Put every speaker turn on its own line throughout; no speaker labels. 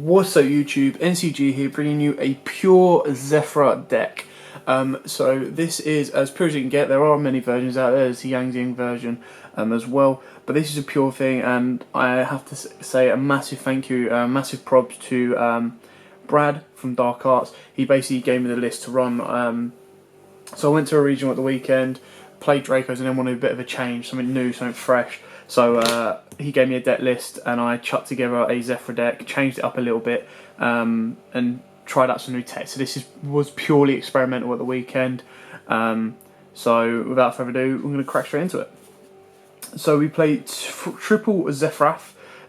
What's up YouTube, NCG here bringing you a pure Zefra deck. So this is as pure as you can get. There are many versions out there. There's the Yang version as well, but this is a pure thing, and I have to say a massive thank you, massive props to Brad from Dark Arts. He basically gave me the list to run. So I went to a regional at the weekend, played Dracos, and then wanted a bit of a change, something new, something fresh. So he gave me a deck list, and I chucked together a Zefra deck, changed it up a little bit, and tried out some new tech. So this was purely experimental at the weekend. So without further ado, we're going to crack straight into it. So we played triple Zefra.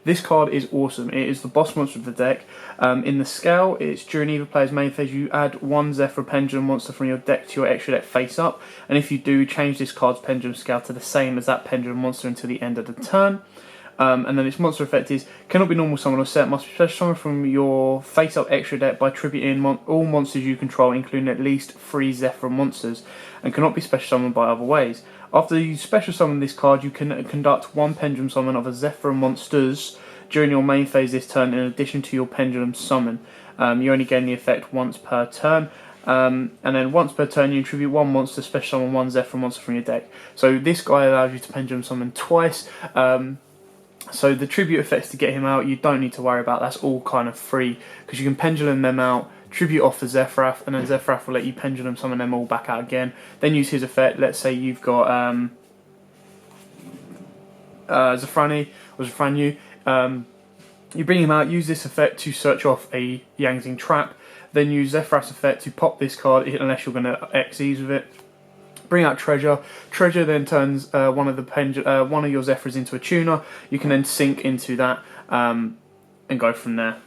This card is awesome. It is the boss monster of the deck. In the scale, it's during either player's main phase, you add one Zefra Pendulum monster from your deck to your extra deck face up, and if you do, change this card's Pendulum scale to the same as that Pendulum monster until the end of the turn. And then its monster effect is, cannot be normal summon or set, must be special summon from your face up extra deck by tributing all monsters you control, including at least 3 Zefra monsters, and cannot be special summoned by other ways. After you special summon this card, you can conduct one Pendulum summon of a Zefra monsters during your main phase this turn, in addition to your Pendulum summon. You only gain the effect once per turn, and then once per turn you attribute one monster, special summon one Zefra monster from your deck. So this guy allows you to Pendulum summon twice. So the tribute effects to get him out, you don't need to worry about. That's all kind of free, because you can Pendulum them out, tribute off the Zefra, and then Zefra will let you Pendulum summon them all back out again. Then use his effect. Let's say you've got Zefrani or Zefranyu. You bring him out, use this effect to search off a Yang trap, then use Zefra's effect to pop this card unless you're going to XEs with it. Bring out Treasure. Treasure then turns one of your Zefras into a tuner. You can then sink into that and go from there.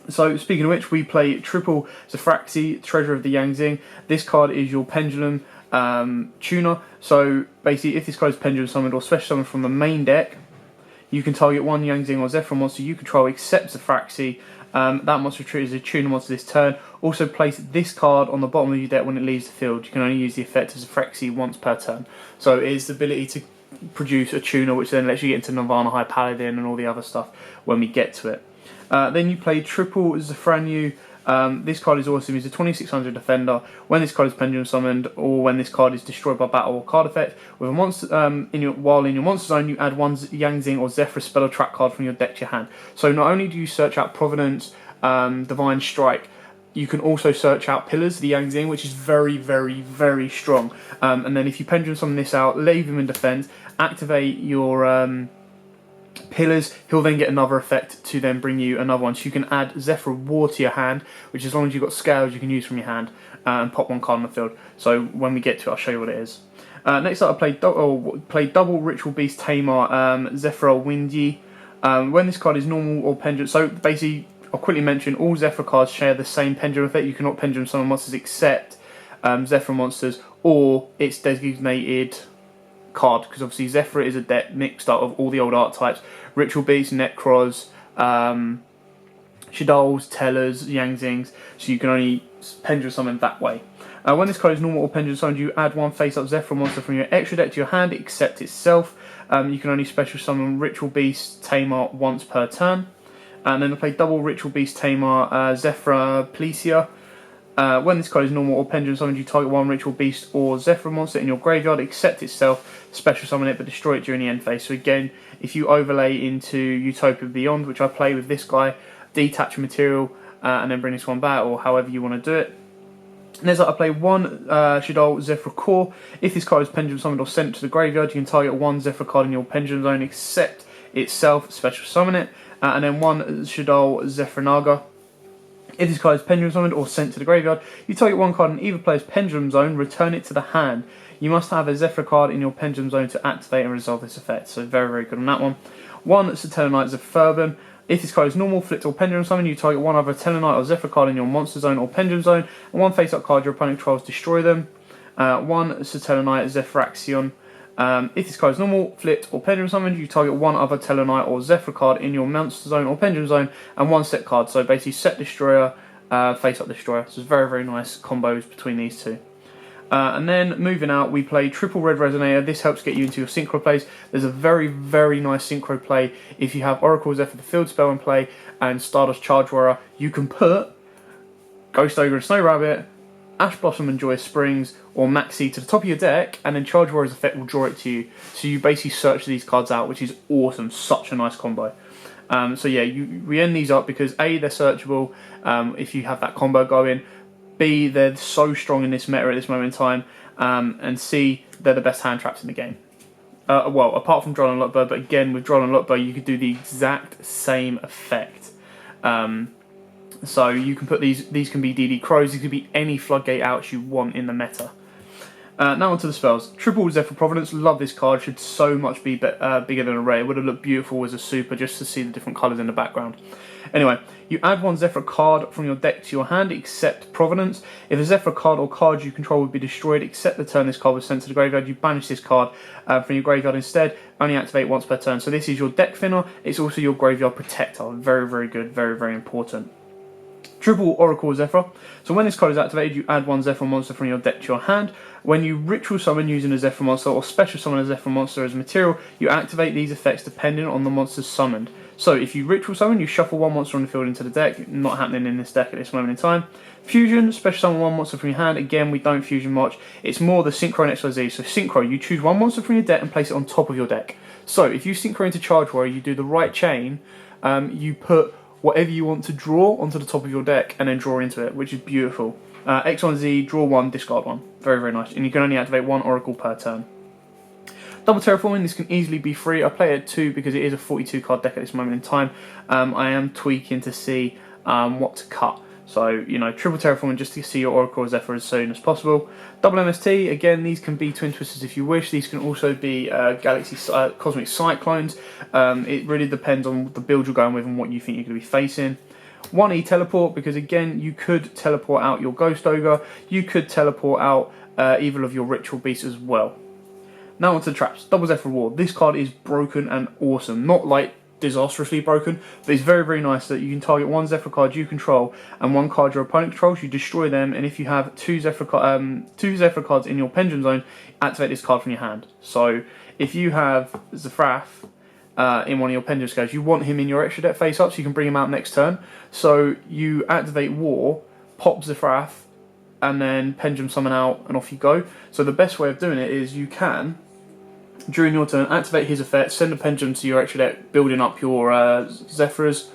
So speaking of which, we play triple Zefraxi, Treasure of the Yang. This card is your Pendulum tuner. So basically, if this card is Pendulum summoned or special summoned from the main deck, you can target one Yang or Zefra monster you control except Zefraxi. That monster is a tuner monster this turn. Also place this card on the bottom of your deck when it leaves the field. You can only use the effect of Zefraxi once per turn. So it is the ability to produce a tuner, which then lets you get into Nirvana High Paladin and all the other stuff when we get to it. Then you play triple Zefranyu. This card is awesome. He's a 2600 defender. When this card is Pendulum summoned, or when this card is destroyed by battle or card effect, with a monster while in your monster zone, you add one Yang or Zefra spell or trap card from your deck to your hand. So not only do you search out Providence, Divine Strike, you can also search out Pillars, the Yang, which is very, very, very strong. And then if you Pendulum summon this out, leave him in defense, activate your Pillars, he'll then get another effect to then bring you another one. So you can add Zefra War to your hand, which as long as you've got scales you can use from your hand, and pop one card on the field. So when we get to it, I'll show you what it is. Next up, I played double Ritual Beast Tamer, Zefra Windy. When this card is normal or Pendulum, so basically, I'll quickly mention, all Zefra cards share the same Pendulum effect. You cannot Pendulum summon monsters except Zefra monsters or its designated card, because obviously Zefra is a deck mixed up of all the old archetypes: Ritual Beasts, Necros, Shaddolls, Tellers, Yang. So you can only Pendulum summon that way. When this card is normal or Pendulum summoned, you add one face-up Zefra monster from your extra deck to your hand, except itself. You can only special summon Ritual Beast Tamer once per turn. And then I play double Ritual Beast Tamer, Zefra Plesia. When this card is normal or Pendulum summoned, you target one Ritual Beast or Zefra monster in your graveyard, except itself, special summon it, but destroy it during the end phase. So again, if you overlay into Utopia Beyond, which I play with this guy, detach material, and then bring this one back, or however you want to do it. Next up, I play one Shaddoll Zefra Core. If this card is Pendulum summoned or sent to the graveyard, you can target one Zefra card in your Pendulum zone, except itself, special summon it. And then one Shaddoll Zefra Naga. If this card is Pendulum summoned or sent to the graveyard, you target one card in either player's Pendulum zone, return it to the hand. You must have a Zefra card in your Pendulum zone to activate and resolve this effect. So very, very good on that one. One Satellite Zephyrbon. If this card is normal, flipped or Pendulum summoned, you target one other Tellarknight or Zefra card in your monster zone or Pendulum zone, and one face-up card your opponent controls, destroy them. One Satellite Zefraxion. If this card is normal, flipped or Pendulum summoned, you target one other Tellarknight or Zefra card in your monster zone or Pendulum zone, and one set card. So basically set destroyer, face-up destroyer. So it's very, very nice combos between these two. And then moving out, we play triple red resonator. This helps get you into your synchro plays. There's a very, very nice synchro play. If you have Oracle Zephyr, the field spell in play, and Stardust Charge Warrior, you can put Ghost Ogre and Snow Rabbit, Ash Blossom and Joyous Springs, or Maxi to the top of your deck, and then Charge Warrior's effect will draw it to you. So you basically search these cards out, which is awesome. Such a nice combo. So yeah, we end these up because A, they're searchable if you have that combo going. B, they're so strong in this meta at this moment in time. And C, they're the best hand traps in the game. Well, apart from Droll and Lockbird, but again, with Droll and Lockbird, you could do the exact same effect. So you can put these can be DD Crows, these could be any Floodgate outs you want in the meta. Now onto the spells. Triple Zefra Providence, love this card, should so much be bigger than a rare. It would have looked beautiful as a super just to see the different colours in the background. Anyway, you add one Zefra card from your deck to your hand, except Providence. If a Zefra card or card you control would be destroyed, except the turn this card was sent to the graveyard, you banish this card from your graveyard instead, only activate once per turn. So this is your deck thinner, it's also your graveyard protector. Very, very good, very, very important. Triple Oracle Zefra. So when this card is activated, you add one Zefra monster from your deck to your hand. When you ritual summon using a Zefra monster or special summon a Zefra monster as material, you activate these effects depending on the monsters summoned. So if you ritual summon, you shuffle one monster on the field into the deck. Not happening in this deck at this moment in time. Fusion, special summon one monster from your hand. Again, we don't fusion much. It's more the Synchro and XYZ. So Synchro, you choose one monster from your deck and place it on top of your deck. So if you Synchro into Charge Warrior, you do the right chain, you put whatever you want to draw onto the top of your deck and then draw into it, which is beautiful. X, Y, Z, draw one, discard one. Very, very nice. And you can only activate one Oracle per turn. Double Terraforming, this can easily be free. I play it at 2 because it is a 42 card deck at this moment in time. I am tweaking to see what to cut. So, you know, triple Terraforming just to see your Oracle Zephyr as soon as possible. Double MST, again, these can be Twin Twisters if you wish. These can also be Cosmic Cyclones. It really depends on the build you're going with and what you think you're going to be facing. 1E Teleport, because again, you could teleport out your Ghost Ogre. You could teleport out either of your Ritual Beasts as well. Now onto the traps. Double Zephyr Reward. This card is broken and awesome. Not like disastrously broken, but it's very, very nice that you can target one Zephyr card you control and one card your opponent controls, you destroy them, and if you have two Zephyr cards in your Pendulum Zone, activate this card from your hand. So if you have Zefrath in one of your Pendulum Scales, you want him in your extra deck face up so you can bring him out next turn. So you activate War, pop Zefrath, and then Pendulum Summon out, and off you go. So the best way of doing it is you can, during your turn, activate his effect, send a Pendulum to your extra deck, building up your Zephyrs,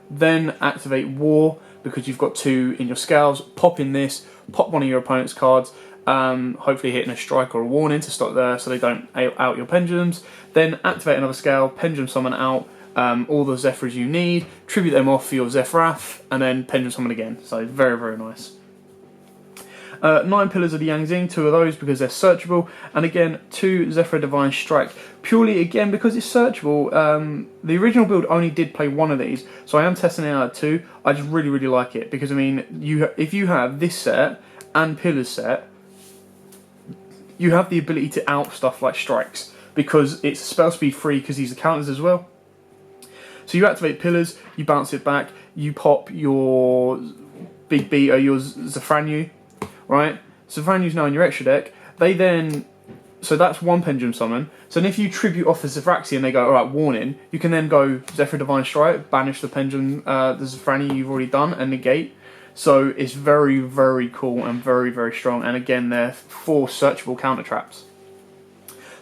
then activate War, because you've got 2 in your Scales, pop in this, pop one of your opponent's cards, hopefully hitting a strike or a warning to stop there so they don't out your Pendulums, then activate another Scale, Pendulum Summon out all the Zephyrs you need, tribute them off for your Zefrath, and then Pendulum Summon again. So very, very nice. 9 Pillars of the Yangzing, 2 of those because they're searchable, and again 2 Zefra Divine Strike, purely again because it's searchable. The original build only did play 1 of these, so I am testing it out at 2. I just really, really like it because I mean, if you have this set and Pillars set, you have the ability to out stuff like strikes because it's spell speed free because these are counters as well. So you activate Pillars, you bounce it back, you pop your Big B or your Zefranyu. Right, so Zefranyu's now in your extra deck. They then, so that's one Pendulum Summon. So then if you tribute off the Zefraxi and they go, alright, warning, you can then go Zefra Divine Strike, banish the Pendulum, the Zefranyu you've already done, and negate. So it's very, very cool and very, very strong. And again, they're 4 searchable counter traps.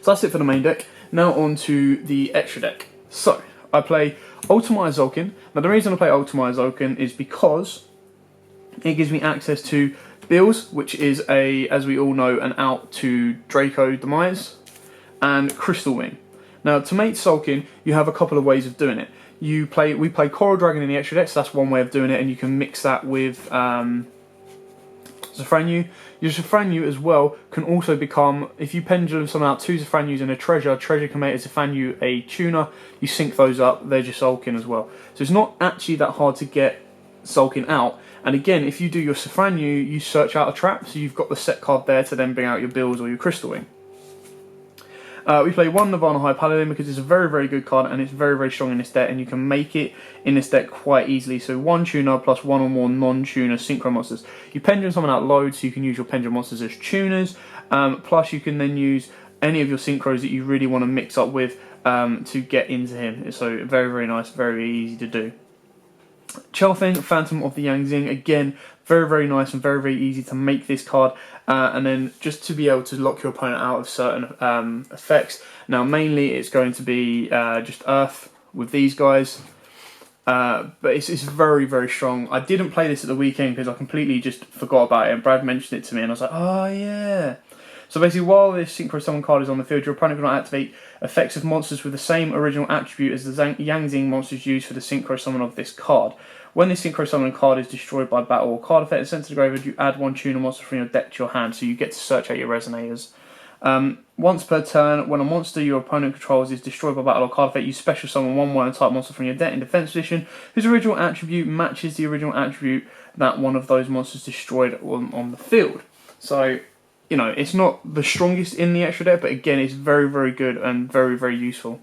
So that's it for the main deck. Now on to the extra deck. So I play Ultimate Zolkin. Now the reason I play Ultimate Zolkin is because it gives me access to Bills, which is as we all know, an out to Draco Demise, and Crystal Wing. Now to make Sulkin, you have a couple of ways of doing it. We play Coral Dragon in the extra deck, so that's one way of doing it, and you can mix that with Zefranyu. Your Zefranyu as well can also become, if you Pendulum Summon out 2 Zefranyus and a Treasure can make a Zefranyu a Tuner, you sync those up, there's your Sulkin as well. So it's not actually that hard to get Sulkin out. And again, if you do your Zefranyu, you search out a trap, so you've got the set card there to then bring out your Bills or your Crystal Wing. We play one Nirvana High Paladin because it's a very, very good card and it's very, very strong in this deck, and you can make it in this deck quite easily. So 1 tuner plus 1 or more non-tuner synchro monsters. You pendulum summon out loads, so you can use your pendulum monsters as tuners. Plus you can then use any of your synchros that you really want to mix up with to get into him. So very, very nice, very easy to do. Chelfeng, Phantom of the Yangzing, again, very, very nice and very, very easy to make this card, and then just to be able to lock your opponent out of certain effects. Now, mainly it's going to be just Earth with these guys, but it's very, very strong. I didn't play this at the weekend because I completely just forgot about it, and Brad mentioned it to me, and I was like, oh yeah. So basically, while this Synchro Summon card is on the field, your opponent cannot activate effects of monsters with the same original attribute as the Yangzing monsters used for the Synchro Summon of this card. When this Synchro Summon card is destroyed by battle or card effect is sent to the graveyard, you add 1 tuner monster from your deck to your hand, so you get to search out your resonators. Once per turn, when a monster your opponent controls is destroyed by battle or card effect, you special summon 1/1 type monster from your deck in defense position, whose original attribute matches the original attribute that one of those monsters destroyed on the field. So, you know, it's not the strongest in the extra deck, but again, it's very, very good and very, very useful.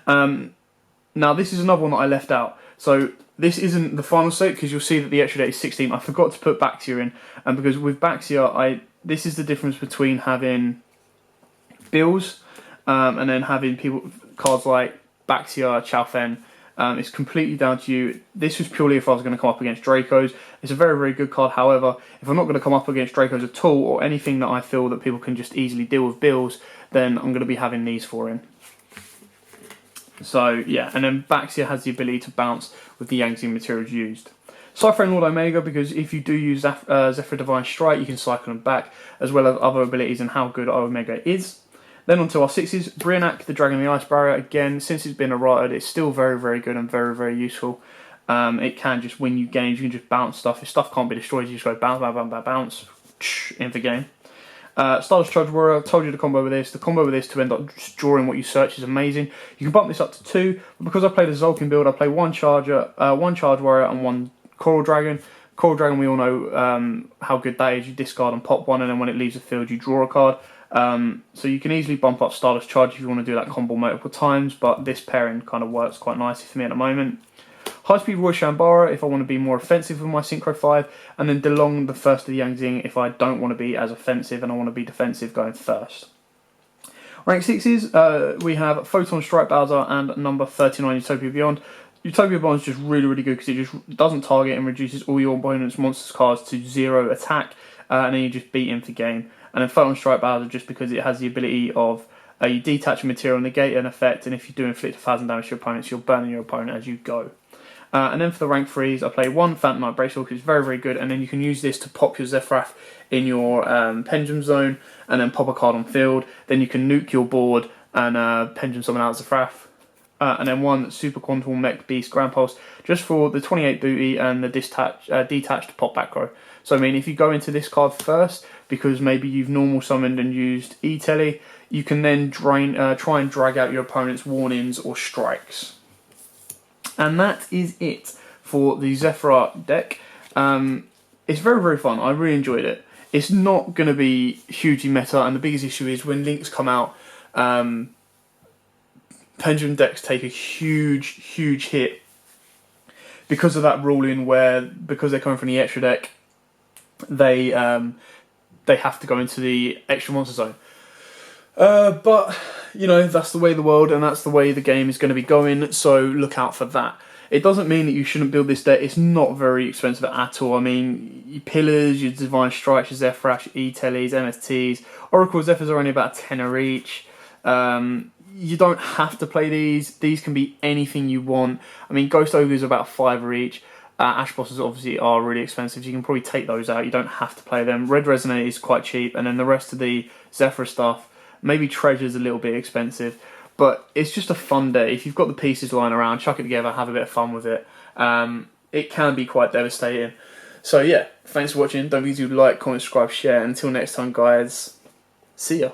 Now, this is another one that I left out. So, this isn't the final state, because you'll see that the extra deck is 16. I forgot to put Baxia in, and because with Baxia, this is the difference between having Bills and then having cards like Baxia, Chelfeng. It's completely down to you. This was purely if I was going to come up against Dracos. It's a very, very good card. However, if I'm not going to come up against Dracos at all, or anything that I feel that people can just easily deal with Bills, then I'm going to be having these for him. So, yeah, and then Baxia has the ability to bounce with the Yangzing materials used. Cypher Lord Omega, because if you do use Zefra Divine Strike, you can cycle them back, as well as other abilities and how good Omega is. Then onto our 6s, Brianak, the Dragon of the Ice Barrier. Again, since it's been errated, it's still very, very good and very, very useful. It can just win you games, you can just bounce stuff. If stuff can't be destroyed, you just go bounce, bounce, bounce, bounce, in the game. Stardust Charge Warrior, I've told you the combo with this. The combo with this to end up just drawing what you search is amazing. You can bump this up to 2, but because I played a Zolkin build, I play 1 Charge Warrior and 1 Coral Dragon. Coral Dragon, we all know how good that is. You discard and pop 1, and then when it leaves the field, you draw a card. So you can easily bump up Stardust Charge if you want to do that combo multiple times, but this pairing kind of works quite nicely for me at the moment. High Speed Roy Shambara if I want to be more offensive with my Synchro 5, and then DeLong, the first of the Yangzing, if I don't want to be as offensive and I want to be defensive going first. Rank 6s, we have Photon Strike Bowser and number 39 Utopia Beyond. Utopia Beyond is just really, really good because it just doesn't target and reduces all your opponent's monsters cards to 0 attack, and then you just beat him for game. And then Photon Strike Bowser just because it has the ability of you detach a material, negate an effect, and if you do inflict 1,000 damage to your opponents, you're burning your opponent as you go. And then for the rank 3s, I play 1 Phantom Knight Bracewell because it's very, very good, and then you can use this to pop your Zefra in your Pendulum Zone, and then pop a card on field. Then you can nuke your board and Pendulum Summon out Zefra. And then 1 Super Quantum Mech Beast Grand Pulse, just for the 28 booty and the detached pop back row. So I mean, if you go into this card first, because maybe you've normal summoned and used E-Telly, you can then try and drag out your opponent's warnings or strikes. And that is it for the Zefra deck. It's very, very fun. I really enjoyed it. It's not going to be hugely meta, and the biggest issue is when links come out, Pendulum decks take a huge, huge hit because of that ruling where, because they're coming from the extra deck, they have to go into the extra monster zone. But, you know, that's the way of the world, and that's the way the game is going to be going, so look out for that. It doesn't mean that you shouldn't build this deck. It's not very expensive at all. I mean, your Pillars, your Divine Strikes, your Zefra, your E-Tellys, MSTs, Oracle Zephyrs are only about a tenner each. You don't have to play these. These can be anything you want. I mean, Ghost Ogres are about a fiver each. Ash Bosses obviously are really expensive. You can probably take those out. You don't have to play them. Red Resonate is quite cheap, and then the rest of the Zefra stuff, maybe Treasure's a little bit expensive, but it's just a fun day. If you've got the pieces lying around, chuck it together, have a bit of fun with it. It can be quite devastating. So yeah, thanks for watching. Don't forget to like, comment, subscribe, share. Until next time, guys, see ya.